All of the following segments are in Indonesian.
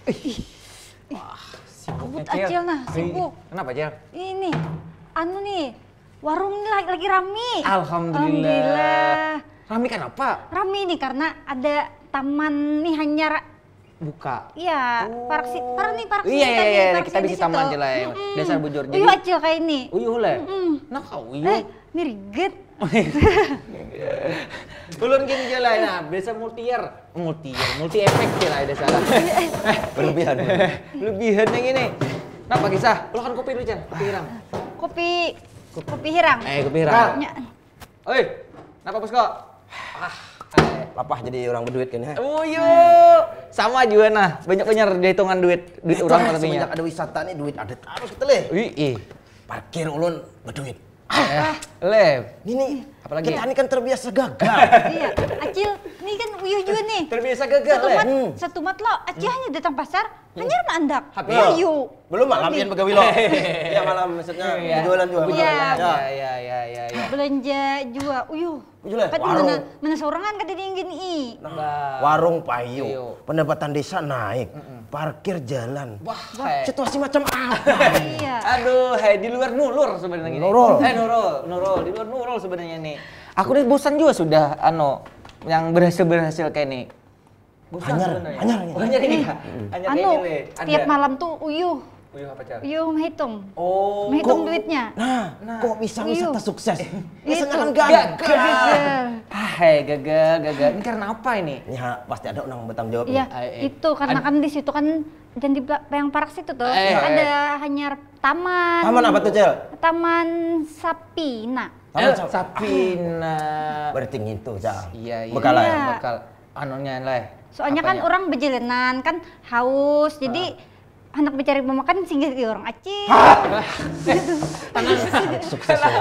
Wah, sibuknya Kebut Acil nah, sibuk. Kenapa Cil? Ini, anu nih, warung ini lagi rame. Alhamdulillah. Rame kenapa? Rame nih karena ada taman nih Hanyar. Buka. Iya, park nih park Iya, kita bisa taman aja lah ya. Dasar bujur. Uyuh Acil kayak ini. Uyuh lah. Nah kau uyuh. Ini riget. Ulun gini aja lah, nah biasa multi efek aja lah ada salah. Berlebihan. Lebihan yang ini. Kenapa kisah? Lo kan kopi dulu Chan, kopi hirang. Kopi hirang. Kopi hirang. Oi, kenapa bos kok? Lapah jadi orang berduit kan ya. Sama juga nah, banyak bener di hitungan duit orang semenjak ada wisata nih duit ada terus kita leh. Parkir ulun berduit. Ini apalagi kita ini kan terbiasa gagal. Iya, Acil, ini kan uyuh juga nih. Terbiasa gagal Satu mat lo, Acil hanya datang pasar, hanya mandak. Uyuh. Belum malam yang begawi lo. Iya malam maksudnya jualan juga. Iya. Belanja juga, uyuh. Kan mana seorangan kan dia gini. Warung payu, pendapatan desa naik, parkir jalan. Wah, situasi macam apa? Iya. Aduh, di luar nulur sebenarnya. Nurul, di luar nurul sebenarnya nih. Aku nih bosan juga sudah yang berhasil kayak nih. Hanyar ini. Tiap malam tuh uyuh apa Cal? uyuh menghitung duitnya. Nah, kok bisa wisata sukses? Biasanya kan gagal. Gagal. Ini karena apa ini? Ya, pasti ada orang bertanggung jawab. Iya, itu karena kan di situ kan dan di yang parak situ tuh ada Hanyar taman. Taman apa tuh, Cel? Taman Sapina. Sapina. Berarti gitu, Cel. Iya. Bekal lah ya. Bekal anunya lah. Soalnya kan orang berjalanan kan haus, jadi anak mencari pemakan singgah ke orang Aceh. Sukses ya.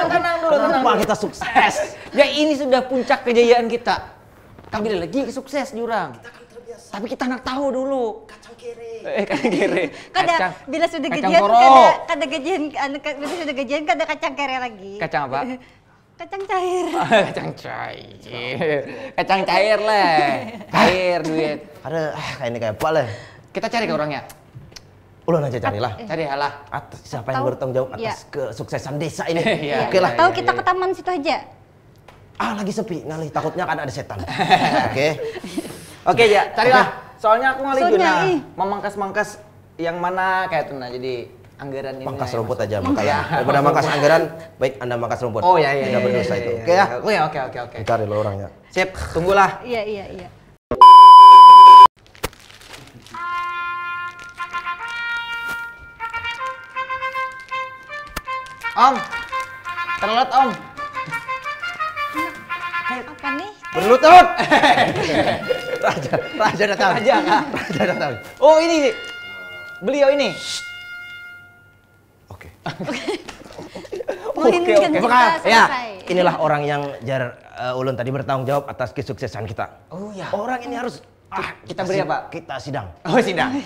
Tenang dulu. Kenapa kita sukses? Ya ini sudah puncak kejayaan kita. Kami lagi sukses jurang. Kita kan terbiasa. Tapi kita nak tahu dulu. Kacang kere. Kacang kere. Bila sudah kacang gajian, koro. bila sudah gajian kada kacang kere lagi. Kacang apa? Kacang cair. Kacang cair. Kacang cair lah. Cair duit. Ada kayak ini kayak apa lah. Kita cari ke orangnya. Ulun aja carilah. Cari halah. Atas siapa yang bertanggung jawab atas kesuksesan desa ini. Oke lah. Tahu kita ke taman situ aja. Lagi sepi ngalih takutnya kan ada setan. Oke ya, carilah. Soalnya aku ngalih Soalnya, guna memangkas-mangkas yang mana kayak tuh nah jadi anggaran ini. Pangkas rumput aja makanya. Daripada mangkas anggaran, baik Anda mangkas rumput. Oh iya. Tidak berdosa itu. Oke ya? Oke. Cari lo orangnya. Sip, tunggulah. Iya. Om. Terlalu Om. Apa nih? Berlutut. Raja datang. Raja datang. Oh ini. Beliau ini. Oke. Menginginkan kita selesai. Ya, inilah orang yang ulun tadi bertanggung jawab atas kesuksesan kita. Oh ya. Orang ini harus kita beri apa? Kita sidang. Oh sidang.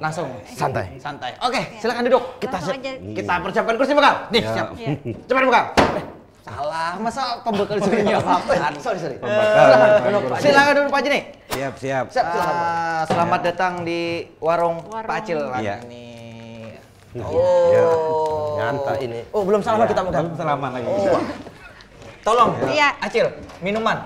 Langsung. Santai. Oke, silakan duduk. Kita persiapkan kursi bekal. Nih, siap. Cepat bekal. Salah, masa pembekal suruhnya apa? Sorry. Silakan duduk Pak Haji nih. Siap. Selamat datang di warung Pak Acil ini. Nyanta ini. Oh, belum salaman kita bukan? Belum salaman lagi. Tolong, Iya. Acil, minuman.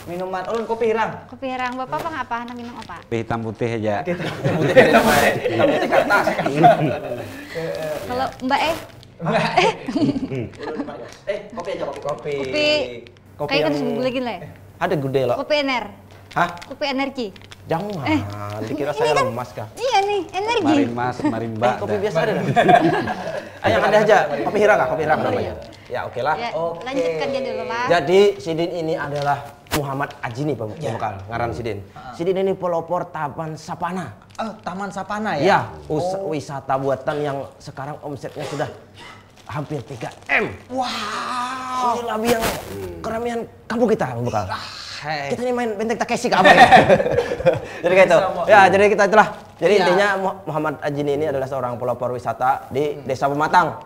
Minuman, ulun kopi hirang. Kopi hirang, Bapak apa nak minum apa? Hitam putih aja. Hitam putih kertas. Kalau Mbak Kopi aja, kopi. Kayak kan sebelum lagi lah. Ada gede loh. Kopi ener. Hah? Kopi energi. Jangan. Dikira saya lemas kah? Iya nih, energi. Marimba. Kopi biasa ada. Yang ada aja. Kopi hirang kah? Kopi hirang namanya. Ya oke lah. Ya, lanjutkan dia dulu lah. Jadi Sidin ini adalah Muhammad Ajini pembekal ngaran Sidin. Sidin ini pelopor Taman Sapana. Taman Sapana ya? Ya, wisata buatan yang sekarang omsetnya sudah hampir 3 M. Wow. Ini lebih yang keramaian kampung kita pembekal. Hey. Kita ini main benteng Takeshi ke apa ya? Jadi kayak itu. Ya, jadi kita itulah Jadi Iya. intinya Muhammad Ajini ini adalah seorang pelopor wisata di Desa Pematang,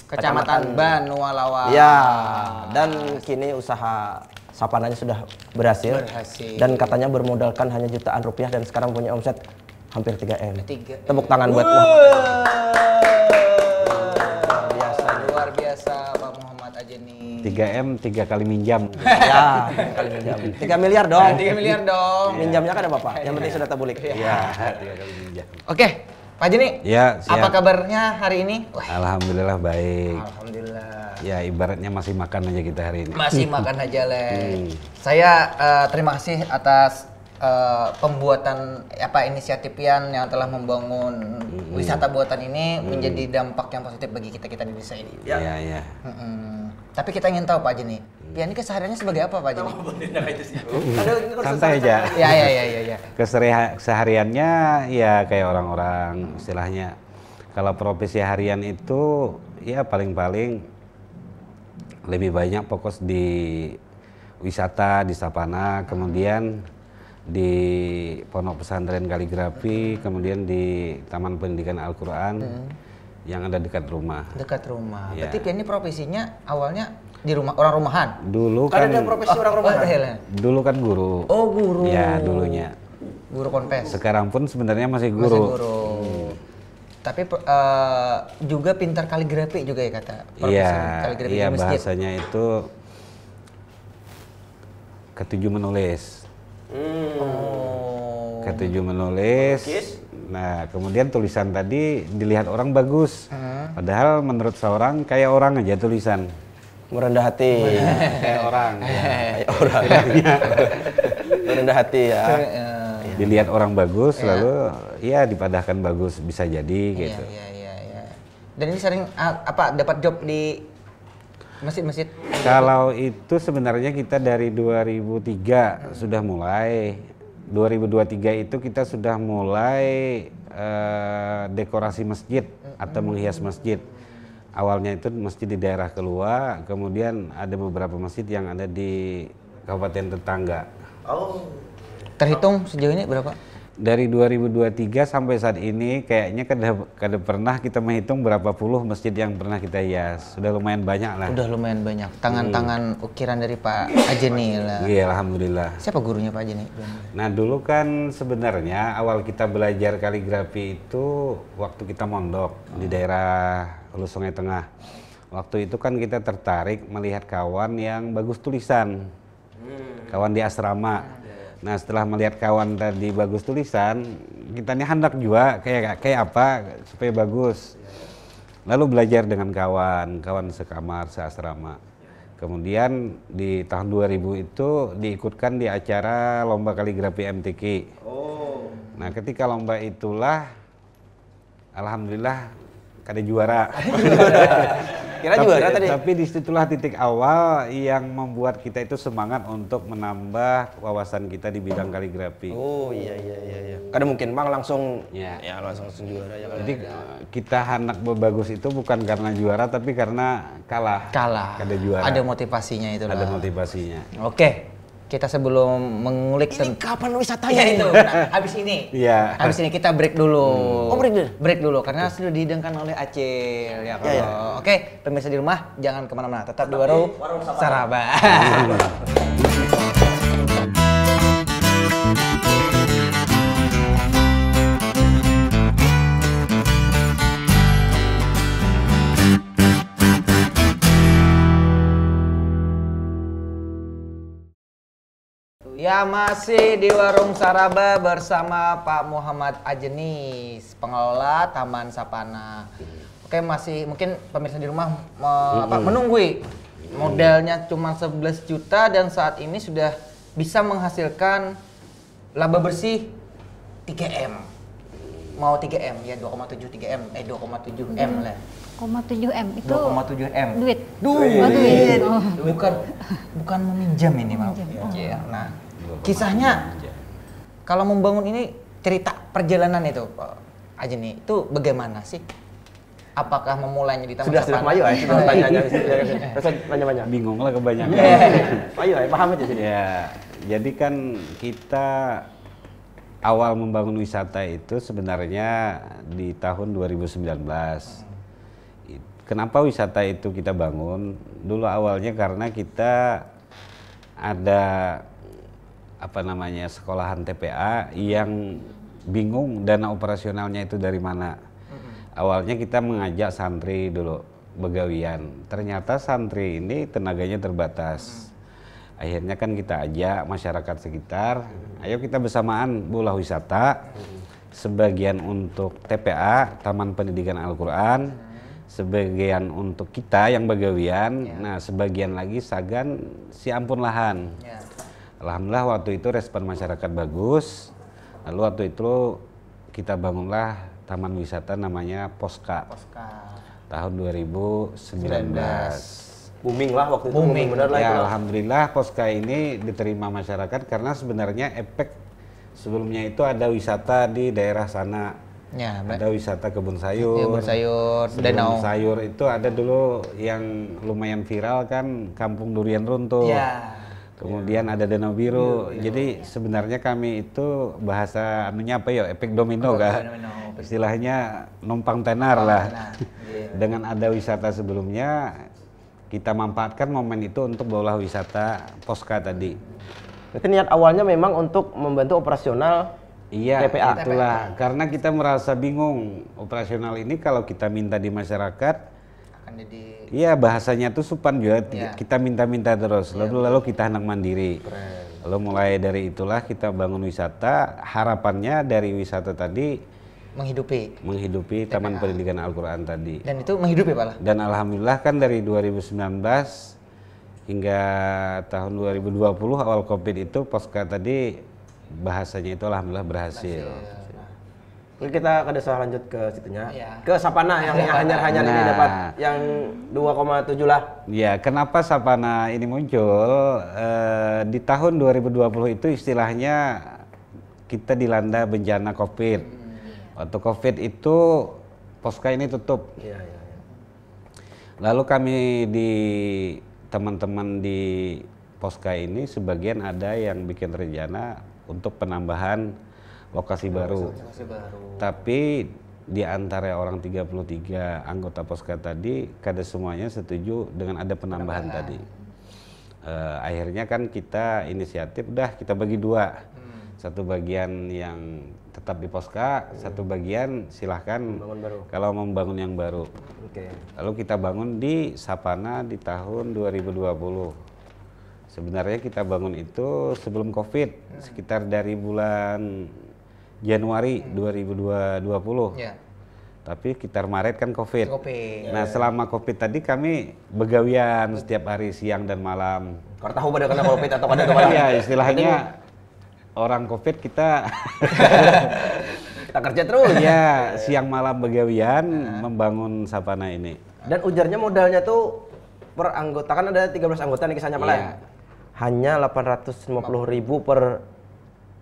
Kecamatan Banualawa. Ya, dan kini usaha sapananya sudah berhasil. Dan katanya bermodalkan hanya jutaan rupiah dan sekarang punya omset hampir 3M. Tepuk tangan buat Luar biasa Pak Muhammad Ajeni. 3M 3 kali minjam. Ya, kali minjam. 3 miliar dong. 3 miliar dong. Minjamnya kan ada Bapak. Yang penting sudah tabulik. Iya, 3 kali minjam. Oke, Pak Ajeni. Ya, siap. Apa kabarnya hari ini? Alhamdulillah baik. Alhamdulillah. Ya, ibaratnya masih makan aja kita hari ini. Masih makan aja, Le. Saya terima kasih atas pembuatan inisiatif Pian yang telah membangun wisata buatan ini menjadi dampak yang positif bagi kita di desa ini. Iya, iya. Tapi kita ingin tahu Pak Ajeni, Pian ini kesehariannya sebagai apa Pak Ajeni? Santai aja. Ya. Kesehariannya ya kayak orang-orang istilahnya. Kalau profesi harian itu ya paling-paling lebih banyak fokus di wisata di Sapana, kemudian di Pondok Pesantren Kaligrafi, kemudian di Taman Pendidikan Al-Quran yang ada dekat rumah. Dekat rumah. Ya. Berarti Pian ini profesinya awalnya di rumah orang rumahan. Dulu Kan kan ada profesi orang rumahan. dulu kan guru. Oh, guru. Ya, dulunya. Guru ponpes. Sekarang pun sebenarnya masih Masih guru. guru. Tapi juga pintar kaligrafi juga ya kata. Iya, Kaligrafi iya di masjid. bahasanya itu ketujuh menulis. Oh. Ketujuh menulis. Nah, kemudian tulisan tadi dilihat orang bagus. Padahal menurut seorang kayak orang aja tulisan. Merendah hati. Kayak orang. Kayak orang. Merendah hati ya. Dilihat orang bagus lalu ya dipadahkan bagus bisa jadi gitu. Iya. Dan ini sering dapat job di masjid-masjid. Kalau itu sebenarnya kita dari 2003 sudah mulai. 2023 itu kita sudah mulai dekorasi masjid atau menghias masjid. Awalnya itu masjid di daerah Kelua, kemudian ada beberapa masjid yang ada di kabupaten tetangga. Terhitung sejauh ini berapa? Dari 2023 sampai saat ini kayaknya kada pernah kita menghitung berapa puluh masjid yang pernah kita hias. Sudah lumayan banyak lah. Udah lumayan banyak. Tangan-tangan ukiran dari Pak Ajeni lah. Iya, alhamdulillah. Siapa gurunya Pak Ajeni? Nah, dulu kan sebenarnya awal kita belajar kaligrafi itu waktu kita mondok di daerah Hulu Sungai Tengah. Waktu itu kan kita tertarik melihat kawan yang bagus tulisan. Kawan di asrama. Nah, setelah melihat kawan tadi bagus tulisan, kita ini hendak juga kayak apa supaya bagus. Lalu belajar dengan kawan sekamar, seasrama. Kemudian di tahun 2000 itu diikutkan di acara lomba kaligrafi MTQ. Nah, ketika lomba itulah alhamdulillah kada juara. Kira juara tadi. Tapi disitulah titik awal yang membuat kita itu semangat untuk menambah wawasan kita di bidang kaligrafi. Oh iya. Kada mungkin Bang langsung Ya. langsung juara ya. Jadi kita hendak bagus itu bukan karena juara tapi karena kalah. Kada juara. Ada motivasinya itu lah. Ada motivasinya. Oke. Kita sebelum mengulik Ini kapan wisatanya itu. itu? Nah, habis ini. Iya. Habis ini kita break dulu. Oh, break dulu? Break dulu karena sudah dihidangkan oleh Acil ya kalau. Ya. Oke, pemirsa di rumah jangan kemana-mana. Tetap di Warung Saraba. Ya, masih di Warung Saraba bersama Pak Muhammad Ajenis, pengelola Taman Sapana. Oke, masih mungkin pemirsa di rumah menunggui. Modalnya cuma 11 juta dan saat ini sudah bisa menghasilkan laba bersih 3M. Mau 3M ya 2,7 3M, 2,7 M lah. 2,7 M itu 2,7 M. duit. Duit. Oh, duit. Oh. Bukan meminjam ini, Mau. Iya. Nah, kisahnya kalau membangun ini cerita perjalanan itu Pak Ajeni itu bagaimana sih? Apakah memulainya di Taman Sudah Sapana? Mayu ya, sudah tanya-tanya. Banyak-banyak. Bingung lah kebanyakan. Mayu ya, paham aja sini. Ya, jadi kan kita awal membangun wisata itu sebenarnya di tahun 2019. Kenapa wisata itu kita bangun? Dulu awalnya karena kita ada sekolahan TPA yang bingung dana operasionalnya itu dari mana. Awalnya kita mengajak santri dulu begawian. Ternyata santri ini tenaganya terbatas. Akhirnya kan kita ajak masyarakat sekitar, ayo kita bersamaan bola wisata. Sebagian untuk TPA, Taman Pendidikan Al-Quran, sebagian untuk kita yang begawian, nah sebagian lagi Sagan si ampun lahan. Alhamdulillah waktu itu respon masyarakat bagus. Lalu waktu itu kita bangunlah taman wisata namanya Poska. Tahun 2019. Booming lah waktu itu. Benar lah ya, itu. alhamdulillah Poska ini diterima masyarakat karena sebenarnya efek sebelumnya itu ada wisata di daerah sana. Ya, ada wisata kebun sayur. Kebun sayur, danau. Sayur itu ada dulu yang lumayan viral kan, Kampung Durian Runtuh. Ya. Kemudian ada Danau Biru. Jadi sebenarnya kami itu bahasa anunya apa ya, efek domino kan. Istilahnya numpang tenar lah. Dengan ada wisata sebelumnya, kita manfaatkan momen itu untuk bola wisata Poska tadi. Berarti niat awalnya memang untuk membantu operasional TPA. Itulah. Karena kita merasa bingung operasional ini kalau kita minta di masyarakat, iya bahasanya tuh supan juga, kita minta-minta terus, lalu kita anak mandiri. Lalu mulai dari itulah kita bangun wisata, harapannya dari wisata tadi menghidupi Taman Pendidikan Al-Quran tadi. Dan itu menghidupi Pak lah? Dan alhamdulillah kan dari 2019 hingga tahun 2020 awal Covid itu Poska tadi bahasanya itu alhamdulillah berhasil. Mungkin kita kada lanjut ke situnya, ke Sapana yang hanya ini dapat yang 2,7 lah. Ya, kenapa Sapana ini muncul? Di tahun 2020 itu istilahnya kita dilanda bencana Covid. Waktu Covid itu Poska ini tutup. Lalu kami teman-teman di Poska ini sebagian ada yang bikin rencana untuk penambahan lokasi baru. Tapi di antara orang 33 anggota Poska tadi, kada semuanya setuju dengan ada penambahan tadi. Akhirnya kan kita inisiatif, udah kita bagi dua. Satu bagian yang tetap di Poska, satu bagian silahkan kalau membangun yang baru. Lalu kita bangun di Sapana di tahun 2020. Sebenarnya kita bangun itu sebelum Covid, sekitar dari bulan Januari 2020. Tapi sekitar Maret kan Covid. Nah, selama Covid tadi kami begawian setiap hari siang dan malam. Kau tahu pada kena Covid atau pada kemana? Iya, istilahnya orang Covid kita kita kerja terus. Ya, siang malam begawian membangun Sapana ini. Dan ujarnya modalnya tuh per anggota, kan ada 13 anggota nih kisahnya malah. Hanya 850.000 per.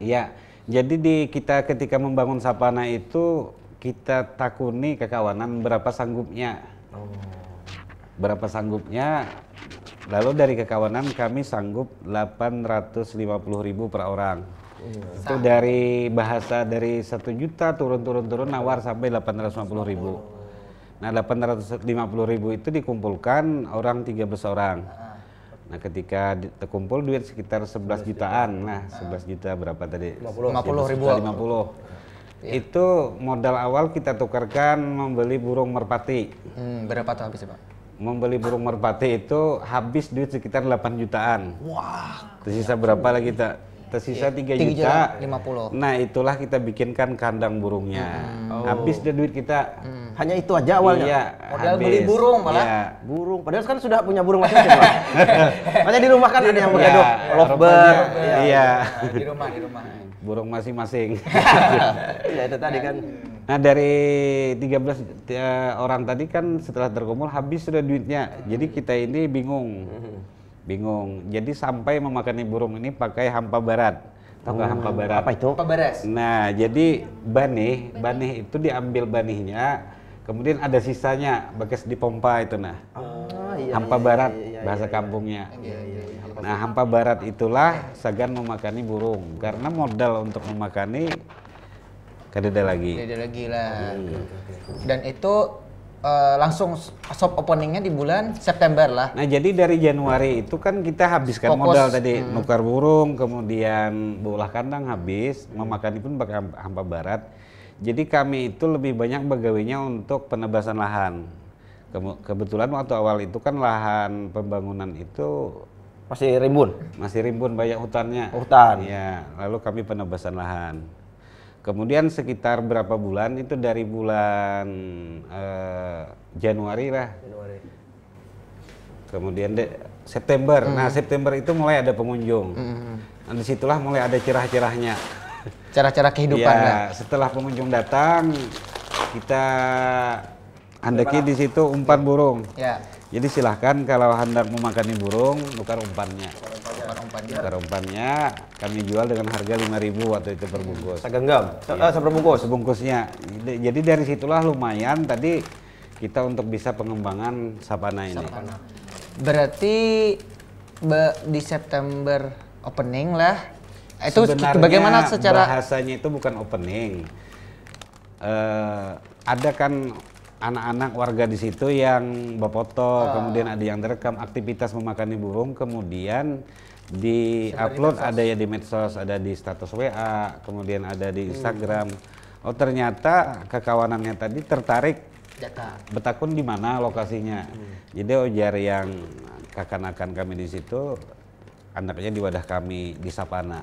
Iya. Jadi kita ketika membangun Sapana itu kita takuni kekawanan berapa sanggupnya. Berapa sanggupnya. Lalu dari kekawanan kami sanggup 850.000 per orang. Itu dari bahasa dari 1 juta turun nawar sampai 850.000. Nah 850.000 itu dikumpulkan orang 13 orang. Nah ketika terkumpul duit sekitar 11 jutaan. Nah 11 juta berapa tadi? 50.000. Itu modal awal kita tukarkan membeli burung merpati. Berapa tuh habisnya Pak? Membeli burung merpati itu habis duit sekitar 8 jutaan. Wah. Tersisa berapa lagi kita? Tersisa 3 juta 50. Nah itulah kita bikinkan kandang burungnya. Habis deh duit kita. Hanya itu aja awalnya. Iya, modal beli burung malah. Ya. Burung. Padahal kan sudah punya burung masing-masing. Makanya di rumah kan ada yang bergadok lovebird. Iya. Di rumah. Burung masing-masing. Iya itu tadi kan. Nah dari 13 orang tadi kan setelah terkumpul habis sudah duitnya. Jadi kita ini bingung. Jadi sampai memakani burung ini pakai hampa barat. Tahu nggak hampa barat? Apa itu? Hampa baras. Nah jadi banih itu diambil banihnya, kemudian ada sisanya bekas dipompa itu nah. Hampa barat bahasa kampungnya. Nah, hampa barat itulah segan memakani burung karena modal untuk memakani kadeda lagi. Kadeda lagi lah. Dan itu langsung soft openingnya di bulan September lah. Nah, jadi dari Januari itu kan kita habiskan modal tadi, nukar burung, kemudian bolah kandang habis, memakani pun pakai hampa barat. Jadi kami itu lebih banyak begawinya untuk penebasan lahan. Kebetulan waktu awal itu kan lahan pembangunan itu Masih rimbun. masih rimbun, banyak hutannya. Hutan. Ya, lalu kami penebasan lahan. Kemudian sekitar berapa bulan itu dari bulan Januari lah. Kemudian September. Nah, September itu mulai ada pengunjung. Nah, disitulah mulai ada cerah-cerahnya. Cara-cara kehidupan Ya, lah. setelah pengunjung datang, kita handaki di situ umpan burung. Ya. Jadi silahkan kalau hendak memakani burung, tukar umpannya. Umpan-umpannya. Tukar umpannya kami jual dengan harga 5.000 waktu itu per bungkus. Segenggam. Seberbungkus. Sebungkusnya. Jadi dari situlah lumayan tadi kita untuk bisa pengembangan sapana ini. Berarti di September opening lah. Itu Sebenarnya bagaimana secara bahasanya itu bukan opening. Ada kan anak-anak warga di situ yang berfoto, kemudian ada yang direkam aktivitas memakani burung, kemudian di-upload, ada ya di medsos, ada di status WA, kemudian ada di Instagram. Oh, ternyata kekawanannya tadi tertarik betakun di mana lokasinya. Jadi ujar yang kakanakan kami di situ, anaknya di wadah kami di Sapana.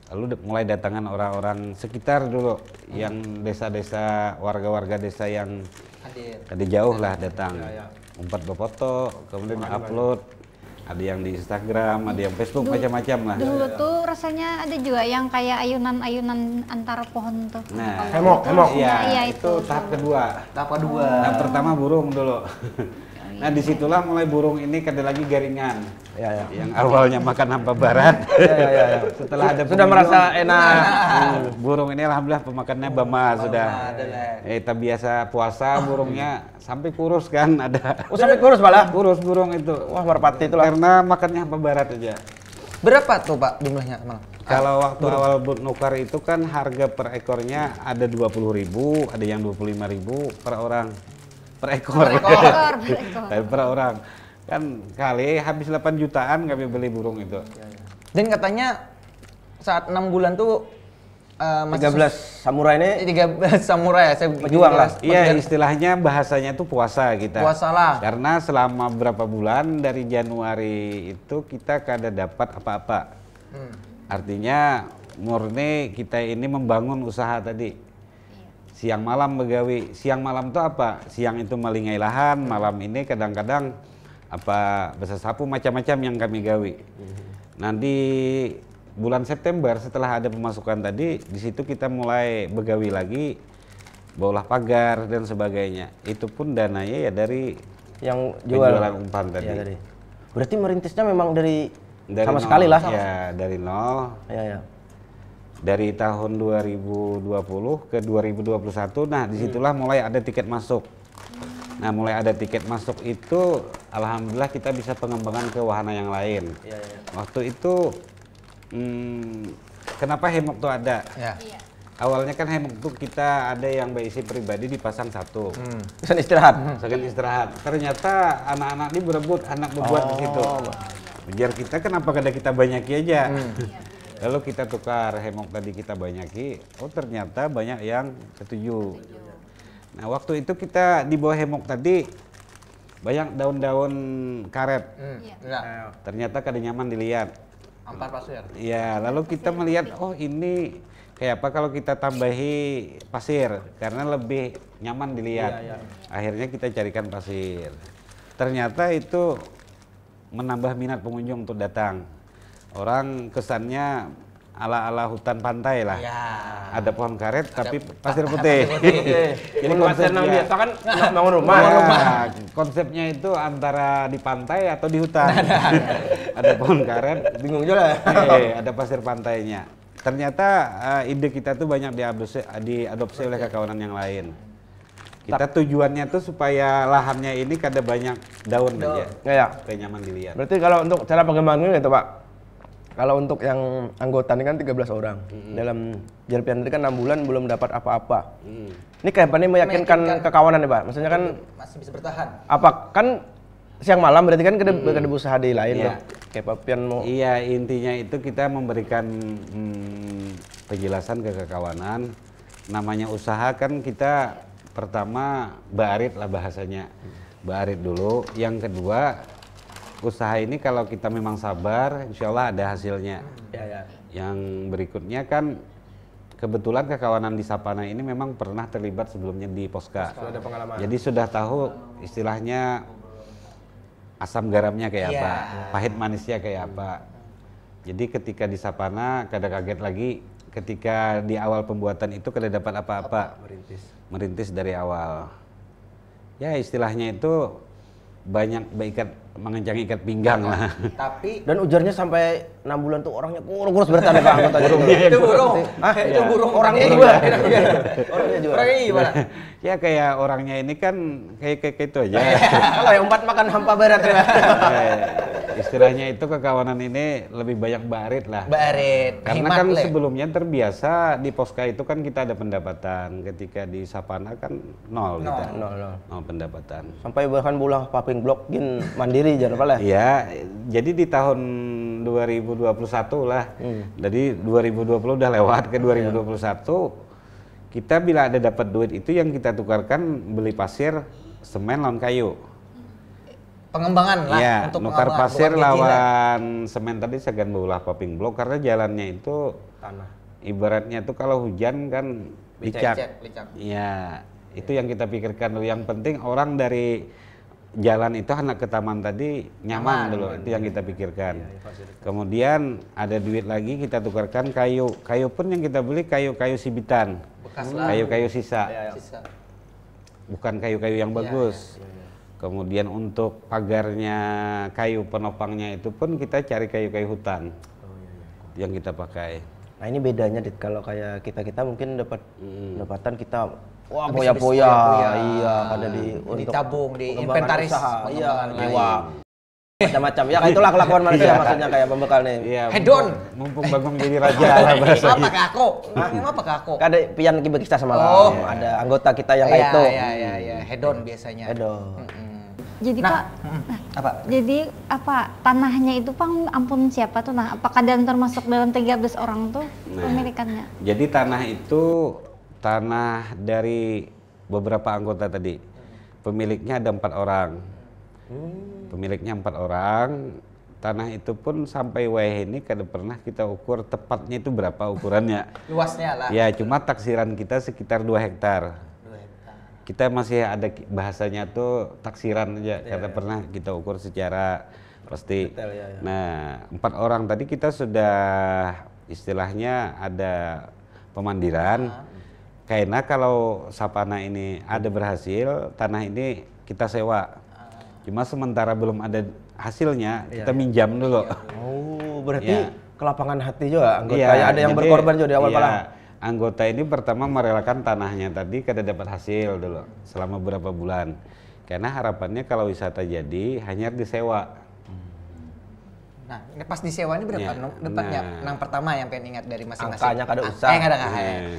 Lalu mulai datangan orang-orang sekitar dulu, yang desa-desa, warga-warga desa yang ada jauh lah datang, umpat berfoto, kemudian upload, ada yang di Instagram, ada yang Facebook, macam-macam lah. Dulu tuh rasanya ada juga yang kayak ayunan-ayunan antara pohon tuh. Nah, hemok. Iya, Iya, itu tahap kedua. tahap kedua. Tahap pertama burung dulu. Nah, disitulah mulai burung ini ada lagi garingan. Ya. Yang awalnya makan hampa barat. Ya. Setelah ada Sudah merasa enak. Burung ini alhamdulillah pemakannya bama sudah. Tak biasa puasa burungnya sampai kurus kan ada. Oh, sampai kurus malah. Kurus burung itu. Wah, merpati itulah. Karena makannya hampa barat aja. Berapa tuh Pak jumlahnya Mal? Kalau waktu awal nukar itu kan harga per ekornya ada 20.000, ada yang 25.000 per orang. Per ekor. Per orang. Kan kali habis 8 jutaan kami beli burung itu. Dan katanya saat 6 bulan tuh 13 samurai ini 13 samurai saya Pejuang lah. Iya, istilahnya bahasanya itu puasa kita. Puasa lah. Karena selama berapa bulan dari Januari itu kita kada dapat apa-apa. Artinya murni kita ini membangun usaha tadi. Siang malam begawi. Siang malam itu apa? Siang itu melingai lahan, malam ini kadang-kadang apa besar sapu macam-macam yang kami gawi. Nah, di bulan September setelah ada pemasukan tadi, di situ kita mulai begawi lagi, bolah pagar dan sebagainya. Itu pun dananya ya dari yang penjualan umpan tadi. Ya, berarti merintisnya memang dari sama nol, sekali lah. Ya, dari nol. Ya. Dari tahun 2020 ke 2021, nah disitulah mulai ada tiket masuk. Nah, mulai ada tiket masuk itu, alhamdulillah kita bisa pengembangan ke wahana yang lain. Waktu itu, kenapa hemok tuh ada? Awalnya kan hemok tuh kita ada yang berisi pribadi dipasang satu. Bisa istirahat. Segan istirahat. Ternyata anak-anak ini berebut, anak berbuat di situ. Ujar kita kenapa kada kita banyaki aja. Lalu kita tukar hemok tadi kita banyaki, oh ternyata banyak yang setuju. Nah, waktu itu kita di bawah hemok tadi banyak daun-daun karet. Ternyata kada nyaman dilihat. Ampar pasir. Ya, lalu kita melihat, oh ini kayak apa kalau kita tambahi pasir karena lebih nyaman dilihat. Akhirnya kita carikan pasir. Ternyata itu menambah minat pengunjung untuk datang. Orang kesannya ala-ala hutan pantai lah. Ada pohon karet tapi pasir putih. Jadi konsepnya biasa kan bangun rumah. Konsepnya itu antara di pantai atau di hutan. Ada pohon karet, Bingung juga. ada pasir pantainya. Ternyata ide kita tuh banyak diadopsi oleh kawan yang lain. Kita tujuannya tuh supaya lahannya ini kada banyak daun aja. Ya. Supaya nyaman dilihat. Berarti kalau untuk cara pengembangannya gitu Pak. Kalau untuk yang anggota ini kan 13 orang. Dalam JRPN tadi kan 6 bulan belum dapat apa-apa. Ini kayak apa nih meyakinkan kekawanan nih Pak? Maksudnya kan masih bisa bertahan. apa kan siang malam berarti kan kada usaha di lain tuh. Kayak Pak Pian mau. Iya, intinya itu kita memberikan penjelasan ke kekawanan. Namanya usaha kan kita pertama barit lah bahasanya, barit dulu. Yang kedua, usaha ini kalau kita memang sabar, insya Allah ada hasilnya. Yang berikutnya kan kebetulan kekawanan di Sapana ini memang pernah terlibat sebelumnya di Poska. Sudah ada pengalaman. Jadi sudah tahu istilahnya asam garamnya kayak apa, pahit manisnya kayak apa. Jadi ketika di Sapana kada kaget lagi ketika di awal pembuatan itu kada dapat apa-apa. Merintis dari awal. Ya istilahnya itu banyak mengencang ikat pinggang lah. Tapi Dan ujarnya sampai 6 bulan tuh orangnya kurus berarti ada Pak anggotanya. itu burung. Itu burung. Orangnya juga. Orangnya juga. Orangnya gimana? Ya kayak orangnya ini kan kayak itu aja. Kalau yang 4 makan hampa berat ya. Istilahnya itu kekawanan ini lebih banyak barit lah. Barit. Karena kan sebelumnya terbiasa di Poska itu kan kita ada pendapatan. Ketika di Sapana kan nol kita. Nol pendapatan. Sampai bahkan bulah paping blok gin mandiri jangan apa lah. Iya, jadi di tahun 2021 lah. Jadi 2020 udah lewat ke 2021. Kita bila ada dapat duit itu yang kita tukarkan beli pasir, semen lawan kayu. Pengembangan lah Ya, untuk nukar pengembangan, pasir bukan gaji lah. lawan semen tadi segan berulah paping blok karena jalannya itu Tanah. ibaratnya tuh kalau hujan kan licak. Licak. Iya, itu yang kita pikirkan dulu. Yang penting orang dari jalan itu anak ke taman tadi nyaman dulu, itu yang kita pikirkan. Kemudian ada duit lagi kita tukarkan kayu. Kayu pun yang kita beli kayu-kayu sibitan. Bekas lah. Kayu-kayu sisa. Sisa. Bukan kayu-kayu yang bagus. Kemudian untuk pagarnya, kayu penopangnya itu pun kita cari kayu-kayu hutan yang kita pakai. Nah ini bedanya Dit, kalau kayak kita mungkin dapat pendapatan kita wah Habis-habis poya-poya, poya-poya. iya kada di Ditabung, di pengembangan inventaris, usaha, iya pengembangan nyewa macam-macam ya kayak itulah kelakuan manusia maksudnya kayak pembekal nih. Iya, Hedon. mumpung Bagong jadi raja lah bahasanya. Apa ke aku? Apa ke aku? Kan ada pian kibe kita sama Oh. ada anggota kita yang kayak itu. Iya. Hedon biasanya. Aduh. Jadi Nah, Pak, apa? jadi apa tanahnya itu Pak ampun siapa tuh? Nah, apakah dan termasuk dalam 13 orang tuh pemilikannya? Jadi tanah itu tanah dari beberapa anggota tadi. Pemiliknya ada 4 orang. Pemiliknya 4 orang. Tanah itu pun sampai weh ini kada pernah kita ukur tepatnya itu berapa ukurannya. Luasnya lah. Ya cuma taksiran kita sekitar 2 hektar. Kita masih ada bahasanya tuh taksiran aja karena pernah kita ukur secara pasti. Nah 4 orang tadi kita sudah istilahnya ada pemandiran. Karena kalau Sapana ini ada berhasil, tanah ini kita sewa. Cuma sementara belum ada hasilnya, kita minjam dulu. Oh, berarti ke lapangan hati juga anggota. Iya, Ya, ada yang jadi, berkorban juga di awal iya, malam. Anggota ini pertama merelakan tanahnya tadi kada dapat hasil dulu selama beberapa bulan. Karena harapannya kalau wisata jadi hanya disewa. Nah, ini pas disewa ini berapa? Ya, Dapatnya nah. nang pertama yang pengen ingat dari masing-masing. Angkanya kada usah. Kada Eh,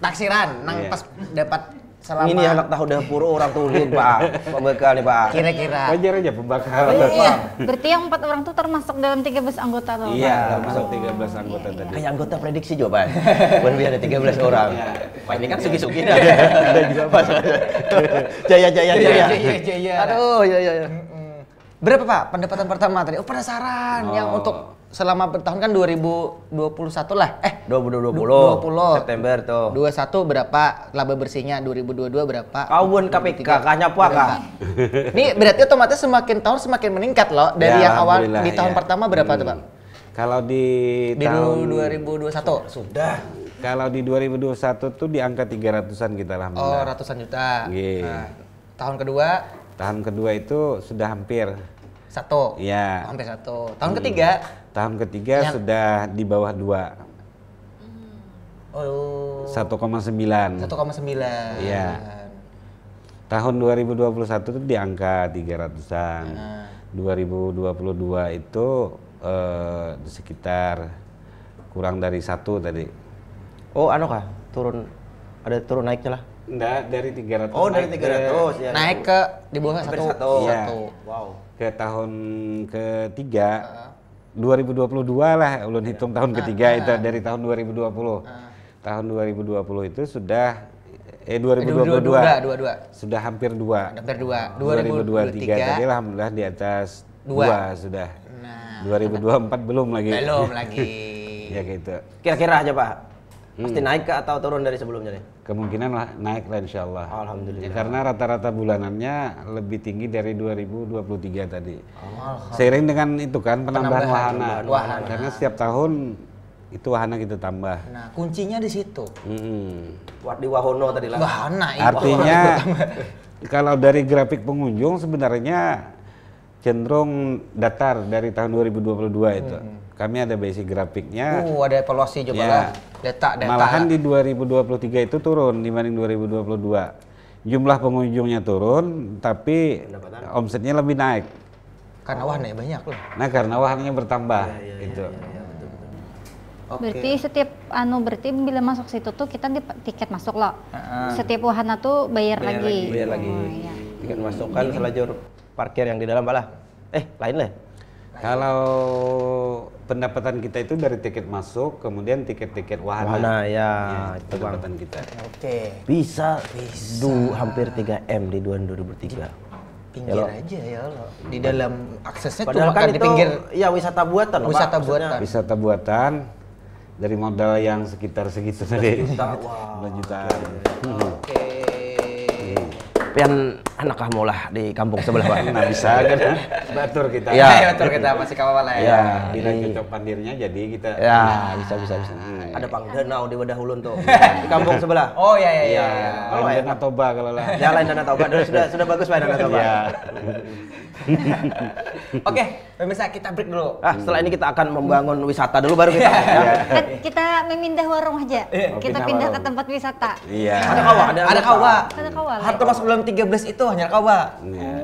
taksiran, nang Iya. pas dapat selama Ini anak tahu udah puru orang tulen Pak. Pembekal nih Pak. kira-kira. wajar aja pembakar. Iya, berarti yang 4 orang tuh termasuk dalam 13 anggota tuh. Iya, termasuk 13 anggota tadi. Kayak anggota prediksi juga Pak. Bukan biar ada 13 orang. Pak ini kan sugi-sugi dah. Ada juga Pak. Jaya. Jaya. Aduh, ya. Berapa Pak pendapatan pertama tadi? Oh penasaran yang untuk selama bertahun kan 2021 lah. 2020 September tuh. 21 berapa laba bersihnya, 2022 berapa? Kawun KPK kanya puaka. Ini berarti otomatis semakin tahun semakin meningkat loh dari Ya, yang awal alhamdulillah, di tahun ya. pertama berapa tuh Pak? Kalau di Di tahun 2021 Sudah. kalau di 2021 tuh di angka 300-an kita oh alhamdulillah. ratusan juta. Iya. Nah, tahun kedua Tahun kedua itu sudah hampir. 1. Iya. Hampir 1. Tahun ketiga Tahun ketiga Yang- sudah di bawah 2. oh 1,9. 1,9. Iya. Tahun 2021 itu di angka 300-an. 2022 itu sekitar kurang dari 1 tadi. Oh, anu kah? Ada turun naiknya lah. Enggak, dari 300. Oh, dari 300 ya. Naik ke di bawah Hampir 1. satu. Iya. Wow. Ke tahun ketiga 2022 lah ulun hitung tahun ketiga itu dari tahun 2020. Tahun 2020 itu sudah 2022 sudah hampir 2. Hampir 2. 2023 tadi alhamdulillah di atas 2 sudah. Nah, 2024 belum lagi. belum lagi. Ya gitu. Kira-kira aja Pak, pasti naik ke atau turun dari sebelumnya nih? Kemungkinan naik lah insya Allah. Alhamdulillah. Ya, karena rata-rata bulanannya lebih tinggi dari 2023 tadi. Seiring dengan itu kan penambahan wahana. Karena setiap tahun itu wahana kita tambah. Nah, kuncinya di situ. Di Wahono tadi lah. Wahana itu. Artinya kalau dari grafik pengunjung sebenarnya cenderung datar dari tahun 2022 itu. Kami ada basic grafiknya. Ada evaluasi coba Ya. lah. Data. Malahan di 2023 itu turun dibanding 2022. Jumlah pengunjungnya turun, tapi omsetnya lebih naik. Karena wahananya banyak loh. Nah, karena wahananya bertambah gitu. Berarti berarti bila masuk situ tuh kita tiket masuk loh. Setiap wahana tuh bayar lagi. Bayar lagi. Oh, iya. Tiket masuk kan selajur parkir yang di dalam malah. Lain lah. Kalau pendapatan kita itu dari tiket masuk, kemudian tiket-tiket wahana. Wahana ya, itu pendapatan kita. Oke. Bisa. Hampir 3M di 2023. Pinggir aja ya lo. Di dalam aksesnya Padahal cuma kan di itu pinggir wisata buatan loh, wisata Pak. buatan. Wisata buatan dari modal yang sekitar segitu tadi. 2 jutaan. Oke. Pian anak kamu lah di kampung sebelah Pak. Nah, bisa kan? Batur kita. Iya. Betul kita masih kawal lah ya. Ya, Kita ini cocok pandirnya jadi kita. ya bisa. Ada Pang Danau di Wadahulun tuh. Di kampung sebelah. Oh iya. Lain Danau Toba kalau lah. Ya lain Danau Toba. Sudah bagus Pak Danau Toba. Iya. Oke, pemirsa kita break dulu. Setelah ini kita akan membangun wisata dulu baru kita. Ya. Kan kita memindah warung aja. Kita pindah pindah ke warung. tempat wisata. Iya. Ada kawa, Ada kawa. Ada kawal. Harta masuk dalam 13 itu hanya kawa. Iya.